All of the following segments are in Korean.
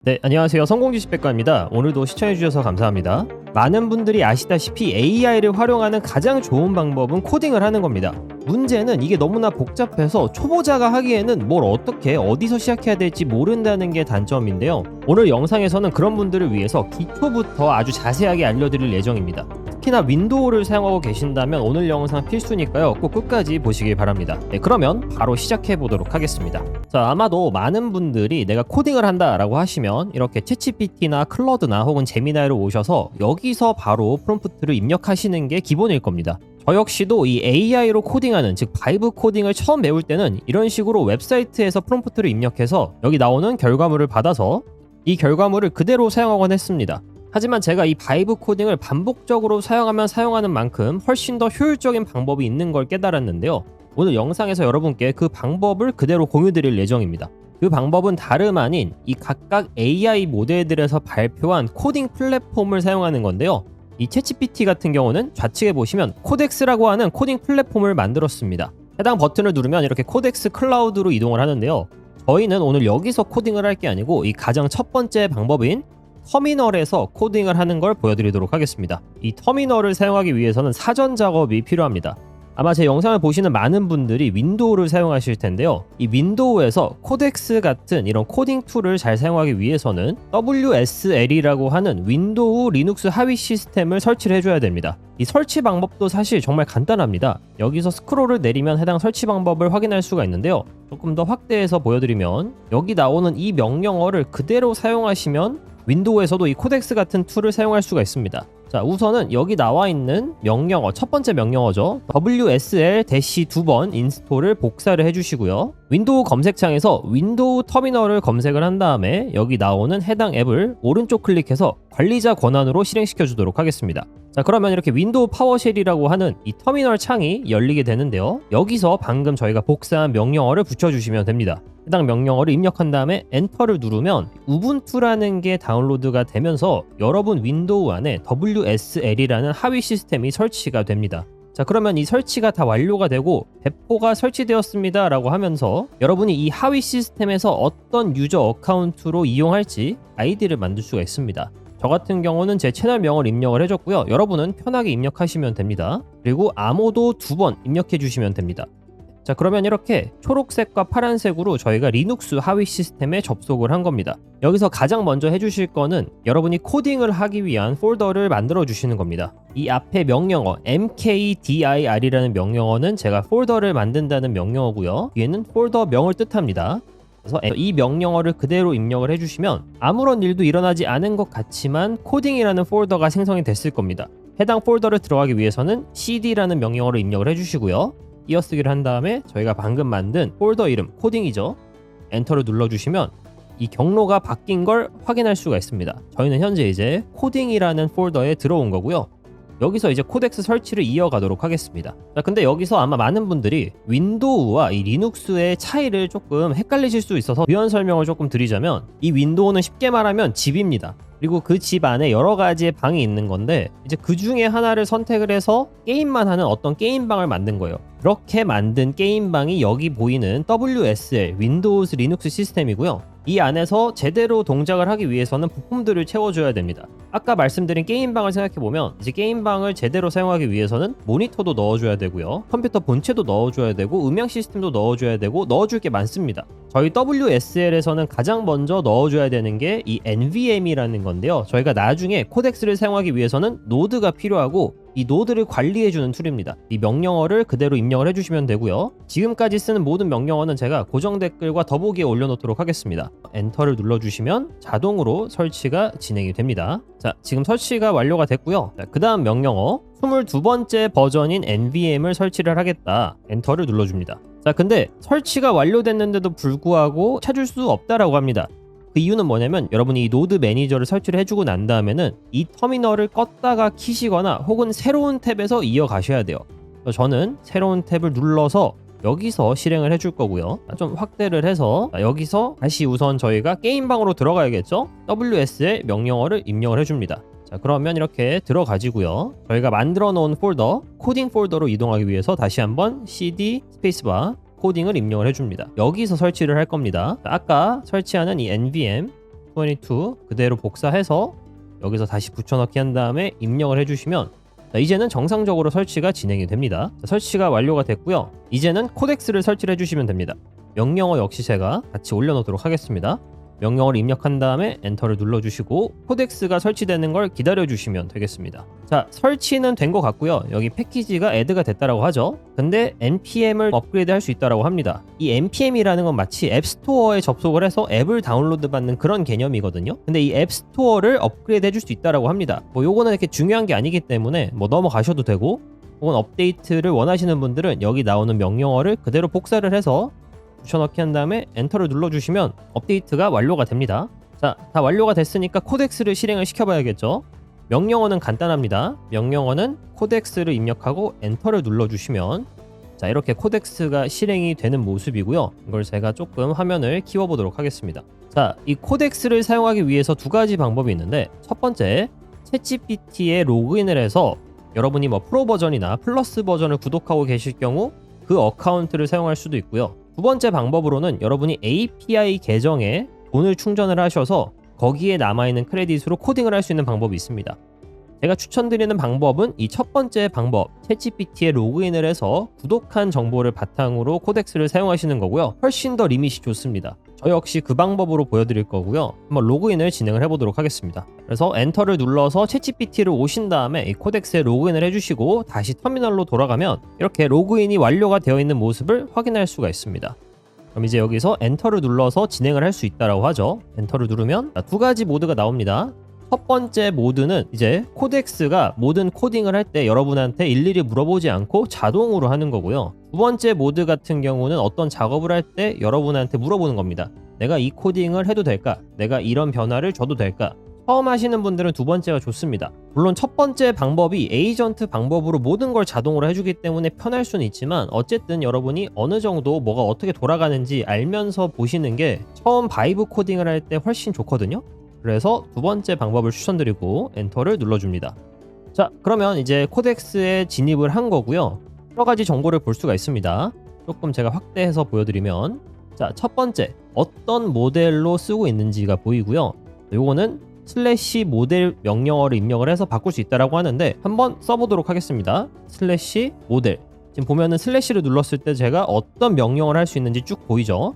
네, 안녕하세요. 성공지식백과입니다. 오늘도 시청해주셔서 감사합니다. 많은 분들이 아시다시피 AI를 활용하는 가장 좋은 방법은 코딩을 하는 겁니다. 문제는 이게 너무나 복잡해서 초보자가 하기에는 뭘 어떻게 어디서 시작해야 될지 모른다는 게 단점인데요. 오늘 영상에서는 그런 분들을 위해서 기초부터 아주 자세하게 알려드릴 예정입니다. 특히나 윈도우를 사용하고 계신다면 오늘 영상 필수니까요. 꼭 끝까지 보시길 바랍니다. 네, 그러면 바로 시작해 보도록 하겠습니다. 자, 아마도 많은 분들이 내가 코딩을 한다 라고 하시면 이렇게 챗GPT나 클러드나 혹은 제미나이로 오셔서 여기서 바로 프롬프트를 입력하시는 게 기본일 겁니다. 저 역시도 이 AI로 코딩하는, 즉 바이브 코딩을 처음 배울 때는 이런 식으로 웹사이트에서 프롬프트를 입력해서 여기 나오는 결과물을 받아서 이 결과물을 그대로 사용하곤 했습니다. 하지만 제가 이 바이브 코딩을 반복적으로 사용하면 사용하는 만큼 훨씬 더 효율적인 방법이 있는 걸 깨달았는데요. 오늘 영상에서 여러분께 그 방법을 그대로 공유드릴 예정입니다. 그 방법은 다름 아닌 이 각각 AI 모델들에서 발표한 코딩 플랫폼을 사용하는 건데요. 이 챗GPT 같은 경우는 좌측에 보시면 코덱스라고 하는 코딩 플랫폼을 만들었습니다. 해당 버튼을 누르면 이렇게 코덱스 클라우드로 이동을 하는데요. 저희는 오늘 여기서 코딩을 할 게 아니고 이 가장 첫 번째 방법인 터미널에서 코딩을 하는 걸 보여드리도록 하겠습니다. 이 터미널을 사용하기 위해서는 사전 작업이 필요합니다. 아마 제 영상을 보시는 많은 분들이 윈도우를 사용하실 텐데요. 이 윈도우에서 코덱스 같은 이런 코딩 툴을 잘 사용하기 위해서는 WSL이라고 하는 윈도우 리눅스 하위 시스템을 설치를 해줘야 됩니다. 이 설치 방법도 사실 정말 간단합니다. 여기서 스크롤을 내리면 해당 설치 방법을 확인할 수가 있는데요. 조금 더 확대해서 보여드리면 여기 나오는 이 명령어를 그대로 사용하시면 윈도우에서도 이 코덱스 같은 툴을 사용할 수가 있습니다. 자, 우선은 여기 나와 있는 명령어, 첫 번째 명령어죠. WSL-2번 인스톨을 복사를 해주시고요. 윈도우 검색창에서 윈도우 터미널을 검색을 한 다음에 여기 나오는 해당 앱을 오른쪽 클릭해서 관리자 권한으로 실행시켜 주도록 하겠습니다. 자, 그러면 이렇게 윈도우 파워쉘이라고 하는 이 터미널 창이 열리게 되는데요. 여기서 방금 저희가 복사한 명령어를 붙여주시면 됩니다. 해당 명령어를 입력한 다음에 엔터를 누르면 우분투라는 게 다운로드가 되면서 여러분 윈도우 안에 WSL이라는 하위 시스템이 설치가 됩니다. 자, 그러면 이 설치가 다 완료가 되고 배포가 설치되었습니다 라고 하면서 여러분이 이 하위 시스템에서 어떤 유저 어카운트로 이용할지 아이디를 만들 수가 있습니다. 저 같은 경우는 제 채널명을 입력을 해줬고요. 여러분은 편하게 입력하시면 됩니다. 그리고 암호도 2번 입력해 주시면 됩니다. 자, 그러면 이렇게 초록색과 파란색으로 저희가 리눅스 하위 시스템에 접속을 한 겁니다. 여기서 가장 먼저 해주실 거는 여러분이 코딩을 하기 위한 폴더를 만들어 주시는 겁니다. 이 앞에 명령어 mkdir이라는 명령어는 제가 폴더를 만든다는 명령어고요. 뒤에는 폴더명을 뜻합니다. 그래서 이 명령어를 그대로 입력을 해주시면 아무런 일도 일어나지 않은 것 같지만 코딩이라는 폴더가 생성이 됐을 겁니다. 해당 폴더를 들어가기 위해서는 cd라는 명령어를 입력을 해주시고요. 띄어쓰기를 한 다음에 저희가 방금 만든 폴더 이름 코딩이죠. 엔터를 눌러주시면 이 경로가 바뀐 걸 확인할 수가 있습니다. 저희는 현재 이제 코딩이라는 폴더에 들어온 거고요. 여기서 이제 코덱스 설치를 이어가도록 하겠습니다. 자, 근데 여기서 아마 많은 분들이 윈도우와 이 리눅스의 차이를 조금 헷갈리실 수 있어서 부연 설명을 조금 드리자면 이 윈도우는 쉽게 말하면 집입니다. 그리고 그 집 안에 여러 가지의 방이 있는 건데 이제 그 중에 하나를 선택을 해서 게임만 하는 어떤 게임방을 만든 거예요. 그렇게 만든 게임방이 여기 보이는 WSL, 윈도우즈 리눅스 시스템이고요. 이 안에서 제대로 동작을 하기 위해서는 부품들을 채워줘야 됩니다. 아까 말씀드린 게임방을 생각해보면 이제 게임방을 제대로 사용하기 위해서는 모니터도 넣어줘야 되고요. 컴퓨터 본체도 넣어줘야 되고 음향 시스템도 넣어줘야 되고 넣어줄 게 많습니다. 저희 WSL에서는 가장 먼저 넣어줘야 되는 게 이 NVM이라는 건데요. 저희가 나중에 코덱스를 사용하기 위해서는 노드가 필요하고 이 노드를 관리해주는 툴입니다. 이 명령어를 그대로 입력을 해주시면 되고요. 지금까지 쓰는 모든 명령어는 제가 고정 댓글과 더보기에 올려놓도록 하겠습니다. 엔터를 눌러주시면 자동으로 설치가 진행이 됩니다. 자, 지금 설치가 완료가 됐고요. 그 다음 명령어 22번째 버전인 NVM을 설치를 하겠다. 엔터를 눌러줍니다. 자, 근데 설치가 완료됐는데도 불구하고 찾을 수 없다라고 합니다. 그 이유는 뭐냐면 여러분이 이 노드 매니저를 설치를 해주고 난 다음에는 이 터미널을 껐다가 키시거나 혹은 새로운 탭에서 이어가셔야 돼요. 저는 새로운 탭을 눌러서 여기서 실행을 해줄 거고요. 좀 확대를 해서 여기서 다시 우선 저희가 게임방으로 들어가야겠죠? WSL 명령어를 입력을 해줍니다. 자, 그러면 이렇게 들어가지고요. 저희가 만들어 놓은 폴더, 코딩 폴더로 이동하기 위해서 다시 한번 cd 스페이스바 코딩을 입력을 해줍니다. 여기서 설치를 할 겁니다. 아까 설치하는 이 NVM 2022 그대로 복사해서 여기서 다시 붙여넣기 한 다음에 입력을 해주시면 자, 이제는 정상적으로 설치가 진행이 됩니다. 자, 설치가 완료가 됐고요. 이제는 코덱스를 설치를 해주시면 됩니다. 명령어 역시 제가 같이 올려놓도록 하겠습니다. 명령어를 입력한 다음에 엔터를 눌러주시고 코덱스가 설치되는 걸 기다려주시면 되겠습니다. 자, 설치는 된 것 같고요. 여기 패키지가 애드가 됐다라고 하죠. 근데 npm을 업그레이드 할 수 있다라고 합니다. 이 npm이라는 건 마치 앱스토어에 접속을 해서 앱을 다운로드 받는 그런 개념이거든요. 근데 이 앱스토어를 업그레이드 해줄 수 있다라고 합니다. 뭐 요거는 이렇게 중요한 게 아니기 때문에 뭐 넘어가셔도 되고, 혹은 업데이트를 원하시는 분들은 여기 나오는 명령어를 그대로 복사를 해서 붙여넣기 한 다음에 엔터를 눌러주시면 업데이트가 완료가 됩니다. 자, 다 완료가 됐으니까 코덱스를 실행을 시켜봐야겠죠. 명령어는 간단합니다. 명령어는 코덱스를 입력하고 엔터를 눌러주시면 자, 이렇게 코덱스가 실행이 되는 모습이고요. 이걸 제가 조금 화면을 키워보도록 하겠습니다. 자, 이 코덱스를 사용하기 위해서 두 가지 방법이 있는데, 첫 번째, 챗GPT에 로그인을 해서 여러분이 뭐 프로 버전이나 플러스 버전을 구독하고 계실 경우 그 어카운트를 사용할 수도 있고요. 두 번째 방법으로는 여러분이 API 계정에 돈을 충전을 하셔서 거기에 남아있는 크레딧으로 코딩을 할 수 있는 방법이 있습니다. 제가 추천드리는 방법은 이 첫 번째 방법, 챗GPT에 로그인을 해서 구독한 정보를 바탕으로 코덱스를 사용하시는 거고요. 훨씬 더 리밋이 좋습니다. 저 역시 그 방법으로 보여드릴 거고요. 한번 로그인을 진행을 해보도록 하겠습니다. 그래서 엔터를 눌러서 챗GPT를 오신 다음에 이 코덱스에 로그인을 해주시고 다시 터미널로 돌아가면 이렇게 로그인이 완료가 되어 있는 모습을 확인할 수가 있습니다. 그럼 이제 여기서 엔터를 눌러서 진행을 할 수 있다라고 하죠. 엔터를 누르면 두 가지 모드가 나옵니다. 첫 번째 모드는 이제 코덱스가 모든 코딩을 할 때 여러분한테 일일이 물어보지 않고 자동으로 하는 거고요. 두 번째 모드 같은 경우는 어떤 작업을 할 때 여러분한테 물어보는 겁니다. 내가 이 코딩을 해도 될까? 내가 이런 변화를 줘도 될까? 처음 하시는 분들은 두 번째가 좋습니다. 물론 첫 번째 방법이 에이전트 방법으로 모든 걸 자동으로 해주기 때문에 편할 수는 있지만, 어쨌든 여러분이 어느 정도 뭐가 어떻게 돌아가는지 알면서 보시는 게 처음 바이브 코딩을 할 때 훨씬 좋거든요. 그래서 두 번째 방법을 추천드리고 엔터를 눌러줍니다. 자, 그러면 이제 코덱스에 진입을 한 거고요. 여러 가지 정보를 볼 수가 있습니다. 조금 제가 확대해서 보여드리면, 자, 첫 번째 어떤 모델로 쓰고 있는지가 보이고요. 요거는 슬래시 모델 명령어를 입력을 해서 바꿀 수 있다라고 하는데 한번 써보도록 하겠습니다. 슬래시 모델. 지금 보면은 슬래시를 눌렀을 때 제가 어떤 명령을 할 수 있는지 쭉 보이죠.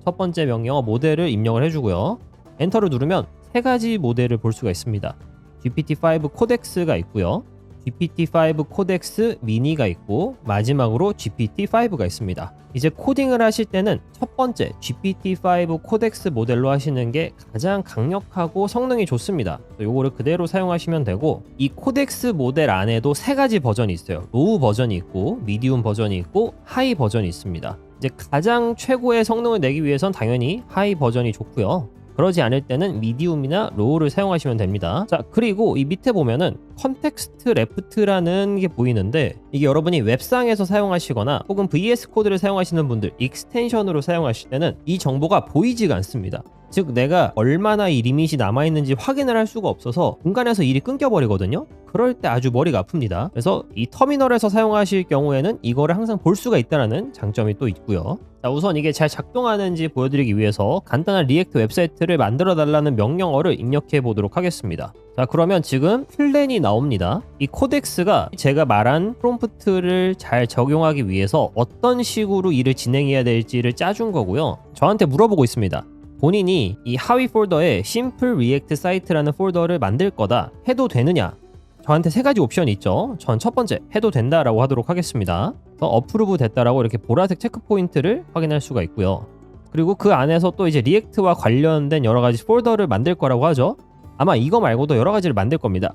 첫 번째 명령어 모델을 입력을 해주고요. 엔터를 누르면 세 가지 모델을 볼 수가 있습니다. GPT-5 코덱스가 있고요. GPT-5 코덱스 미니가 있고, 마지막으로 GPT-5가 있습니다. 이제 코딩을 하실 때는 첫 번째 GPT-5 코덱스 모델로 하시는 게 가장 강력하고 성능이 좋습니다. 요거를 그대로 사용하시면 되고, 이 코덱스 모델 안에도 세 가지 버전이 있어요. 로우 버전이 있고, 미디움 버전이 있고, 하이 버전이 있습니다. 이제 가장 최고의 성능을 내기 위해선 당연히 하이 버전이 좋고요. 그러지 않을 때는 미디움이나 로우를 사용하시면 됩니다. 자, 그리고 이 밑에 보면은 컨텍스트 레프트라는 게 보이는데, 이게 여러분이 웹상에서 사용하시거나 혹은 VS 코드를 사용하시는 분들, 익스텐션으로 사용하실 때는 이 정보가 보이지가 않습니다. 즉, 내가 얼마나 이 리밋이 남아있는지 확인을 할 수가 없어서 중간에서 일이 끊겨버리거든요. 그럴 때 아주 머리가 아픕니다. 그래서 이 터미널에서 사용하실 경우에는 이거를 항상 볼 수가 있다는 장점이 또 있고요. 자, 우선 이게 잘 작동하는지 보여드리기 위해서 간단한 리액트 웹사이트를 만들어 달라는 명령어를 입력해 보도록 하겠습니다. 자, 그러면 지금 플랜이 나옵니다. 이 코덱스가 제가 말한 프롬프트를 잘 적용하기 위해서 어떤 식으로 일을 진행해야 될지를 짜준 거고요. 저한테 물어보고 있습니다. 본인이 이 하위 폴더에 심플 리액트 사이트라는 폴더를 만들 거다 해도 되느냐? 저한테 세 가지 옵션이 있죠. 전 첫 번째 해도 된다라고 하도록 하겠습니다. 그래서 어프루브 됐다라고 이렇게 보라색 체크 포인트를 확인할 수가 있고요. 그리고 그 안에서 또 이제 리액트와 관련된 여러 가지 폴더를 만들 거라고 하죠. 아마 이거 말고도 여러 가지를 만들 겁니다.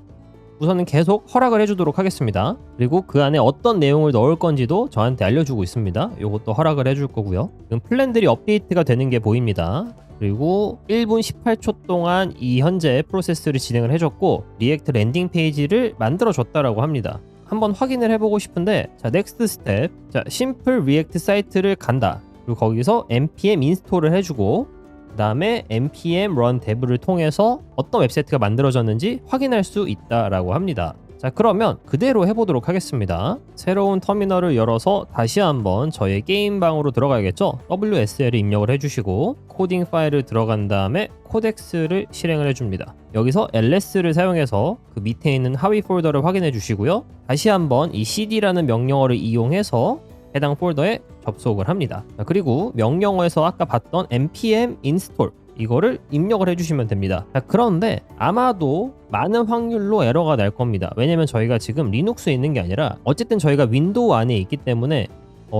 우선은 계속 허락을 해주도록 하겠습니다. 그리고 그 안에 어떤 내용을 넣을 건지도 저한테 알려주고 있습니다. 이것도 허락을 해줄 거고요. 지금 플랜들이 업데이트가 되는 게 보입니다. 그리고 1분 18초 동안 이 현재 프로세스를 진행을 해줬고, 리액트 랜딩 페이지를 만들어 줬다라고 합니다. 한번 확인을 해보고 싶은데, 자, 넥스트 스텝, 자, 심플 리액트 사이트를 간다. 그리고 거기서 npm 인스톨을 해주고, 그 다음에 npm run dev를 통해서 어떤 웹사이트가 만들어졌는지 확인할 수 있다라고 합니다. 자, 그러면 그대로 해보도록 하겠습니다. 새로운 터미널을 열어서 다시 한번 저희의 게임방으로 들어가야겠죠. WSL을 입력을 해주시고 코딩 파일을 들어간 다음에 코덱스를 실행을 해줍니다. 여기서 LS를 사용해서 그 밑에 있는 하위 폴더를 확인해 주시고요. 다시 한번 이 cd라는 명령어를 이용해서 해당 폴더에 접속을 합니다. 자, 그리고 명령어에서 아까 봤던 npm install 이거를 입력을 해주시면 됩니다. 자, 그런데 아마도 많은 확률로 에러가 날 겁니다. 왜냐면 저희가 지금 리눅스에 있는 게 아니라 어쨌든 저희가 윈도우 안에 있기 때문에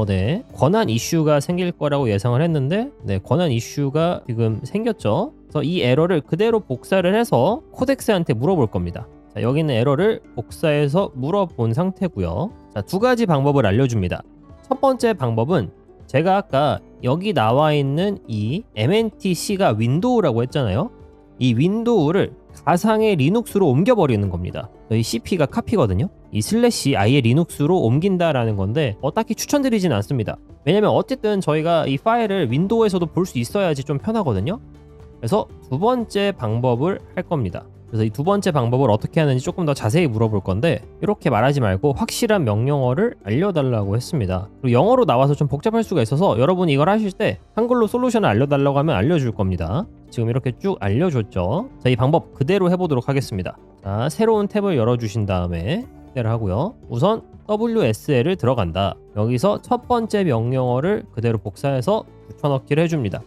네, 권한 이슈가 생길 거라고 예상을 했는데 네, 권한 이슈가 지금 생겼죠. 그래서 이 에러를 그대로 복사를 해서 코덱스한테 물어볼 겁니다. 자, 여기 있는 에러를 복사해서 물어본 상태고요. 자, 두 가지 방법을 알려줍니다. 첫 번째 방법은 제가 아까 여기 나와 있는 이 mntc가 윈도우라고 했잖아요. 이 윈도우를 가상의 리눅스로 옮겨버리는 겁니다. 이 cp가 카피거든요. 이 슬래시 아예 리눅스로 옮긴다라는 건데 딱히 추천드리진 않습니다. 왜냐면 어쨌든 저희가 이 파일을 윈도우에서도 볼 수 있어야지 좀 편하거든요. 그래서 두 번째 방법을 할 겁니다. 그래서 이 두 번째 방법을 어떻게 하는지 조금 더 자세히 물어볼 건데 이렇게 말하지 말고 확실한 명령어를 알려달라고 했습니다. 그리고 영어로 나와서 좀 복잡할 수가 있어서 여러분이 이걸 하실 때 한글로 솔루션을 알려달라고 하면 알려줄 겁니다. 지금 이렇게 쭉 알려줬죠. 자, 이 방법 그대로 해보도록 하겠습니다. 자, 새로운 탭을 열어주신 다음에 확대를 하고요. 우선 WSL을 들어간다. 여기서 첫 번째 명령어를 그대로 복사해서 붙여넣기를 해줍니다.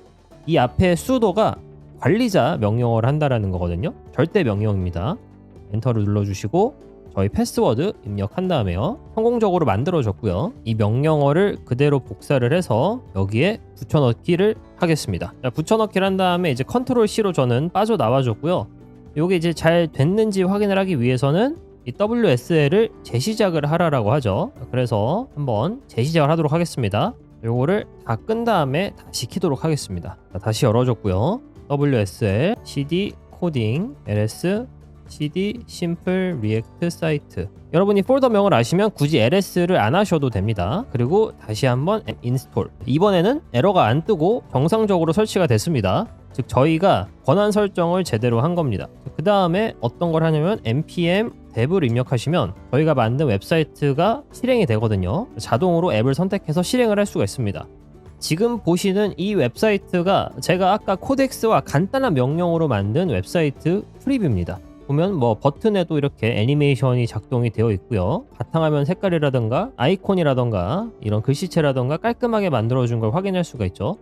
이 앞에 sudo가 관리자 명령어를 한다라는 거거든요. 절대 명령입니다. 엔터를 눌러주시고 저희 패스워드 입력한 다음에요. 성공적으로 만들어졌고요. 이 명령어를 그대로 복사를 해서 여기에 붙여넣기를 하겠습니다. 자, 붙여넣기를 한 다음에 이제 컨트롤 C로 저는 빠져나와줬고요. 이게 이제 잘 됐는지 확인을 하기 위해서는 이 WSL을 재시작을 하라고 하죠. 그래서 한번 재시작을 하도록 하겠습니다. 요거를 다 끈 다음에 다시 키도록 하겠습니다. 자, 다시 열어줬고요. WSL cd 코딩 ls cd simple react site 여러분이 폴더명을 아시면 굳이 ls를 안 하셔도 됩니다. 그리고 다시 한번 install 이번에는 에러가 안 뜨고 정상적으로 설치가 됐습니다. 즉 저희가 권한 설정을 제대로 한 겁니다. 그 다음에 어떤 걸 하냐면 npm dev를 입력하시면 저희가 만든 웹사이트가 실행이 되거든요. 자동으로 앱을 선택해서 실행을 할 수가 있습니다. 지금 보시는 이 웹사이트가 제가 아까 코덱스와 간단한 명령으로 만든 웹사이트 프리뷰입니다. 보면 뭐 버튼에도 이렇게 애니메이션이 작동이 되어 있고요. 바탕화면 색깔이라던가 아이콘이라던가 이런 글씨체라던가 깔끔하게 만들어준 걸 확인할 수가 있죠.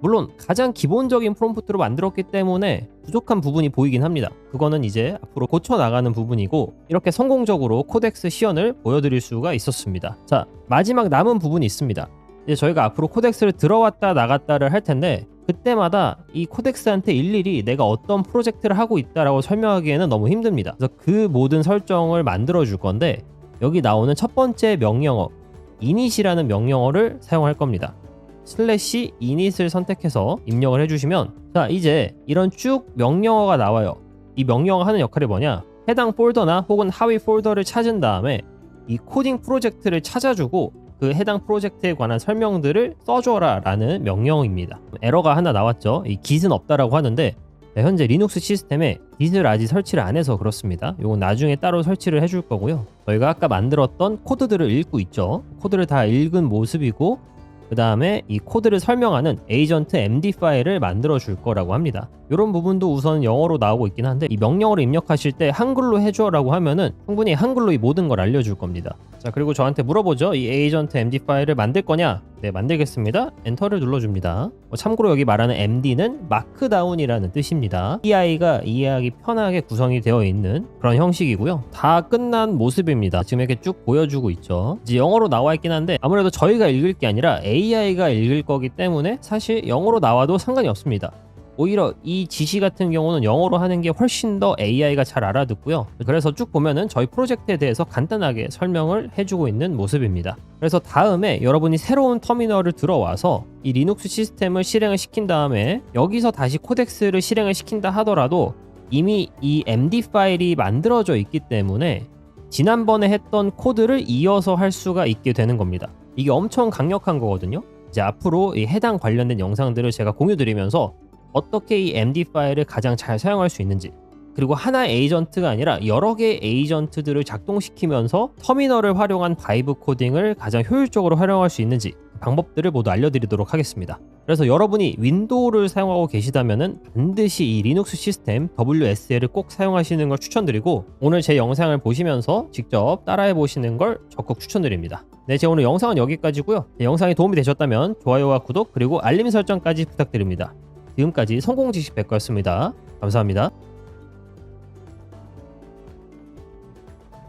물론 가장 기본적인 프롬프트로 만들었기 때문에 부족한 부분이 보이긴 합니다. 그거는 이제 앞으로 고쳐나가는 부분이고 이렇게 성공적으로 코덱스 시연을 보여드릴 수가 있었습니다. 자, 마지막 남은 부분이 있습니다. 이제 저희가 앞으로 코덱스를 들어왔다 나갔다를 할 텐데 그때마다 이 코덱스한테 일일이 내가 어떤 프로젝트를 하고 있다라고 설명하기에는 너무 힘듭니다. 그래서 그 모든 설정을 만들어 줄 건데 여기 나오는 첫 번째 명령어 init이라는 명령어를 사용할 겁니다. 슬래시 init을 선택해서 입력을 해주시면 자, 이제 이런 쭉 명령어가 나와요. 이 명령어가 하는 역할이 뭐냐, 해당 폴더나 혹은 하위 폴더를 찾은 다음에 이 코딩 프로젝트를 찾아주고 그 해당 프로젝트에 관한 설명들을 써줘라 라는 명령입니다. 에러가 하나 나왔죠. 이 git은 없다라고 하는데 현재 리눅스 시스템에 git을 아직 설치를 안 해서 그렇습니다. 이건 나중에 따로 설치를 해줄 거고요. 저희가 아까 만들었던 코드들을 읽고 있죠. 코드를 다 읽은 모습이고 그 다음에 이 코드를 설명하는 에이전트 MD 파일을 만들어 줄 거라고 합니다. 이런 부분도 우선 영어로 나오고 있긴 한데 이 명령어를 입력하실 때 한글로 해줘라고 하면은 충분히 한글로 이 모든 걸 알려줄 겁니다. 자, 그리고 저한테 물어보죠. 이 에이전트 MD 파일을 만들 거냐? 네, 만들겠습니다. 엔터를 눌러줍니다. 참고로 여기 말하는 MD는 마크다운이라는 뜻입니다. EI가 이해하기 편하게 구성이 되어 있는 그런 형식이고요. 다 끝난 모습입니다. 지금 이렇게 쭉 보여주고 있죠. 이제 영어로 나와 있긴 한데 아무래도 저희가 읽을 게 아니라 AI가 읽을 거기 때문에 사실 영어로 나와도 상관이 없습니다. 오히려 이 지시 같은 경우는 영어로 하는 게 훨씬 더 AI가 잘 알아듣고요. 그래서 쭉 보면은 저희 프로젝트에 대해서 간단하게 설명을 해주고 있는 모습입니다. 그래서 다음에 여러분이 새로운 터미널을 들어와서 이 리눅스 시스템을 실행을 시킨 다음에 여기서 다시 코덱스를 실행을 시킨다 하더라도 이미 이 MD 파일이 만들어져 있기 때문에 지난번에 했던 코드를 이어서 할 수가 있게 되는 겁니다. 이게 엄청 강력한 거거든요. 이제 앞으로 이 해당 관련된 영상들을 제가 공유 드리면서 어떻게 이 MD 파일을 가장 잘 사용할 수 있는지 그리고 하나의 에이전트가 아니라 여러 개의 에이전트들을 작동시키면서 터미널을 활용한 바이브 코딩을 가장 효율적으로 활용할 수 있는지 방법들을 모두 알려드리도록 하겠습니다. 그래서 여러분이 윈도우를 사용하고 계시다면 반드시 이 리눅스 시스템 WSL을 꼭 사용하시는 걸 추천드리고, 오늘 제 영상을 보시면서 직접 따라해 보시는 걸 적극 추천드립니다. 네, 제 오늘 영상은 여기까지고요. 영상이 도움이 되셨다면 좋아요와 구독 그리고 알림 설정까지 부탁드립니다. 지금까지 성공지식 백과였습니다. 감사합니다.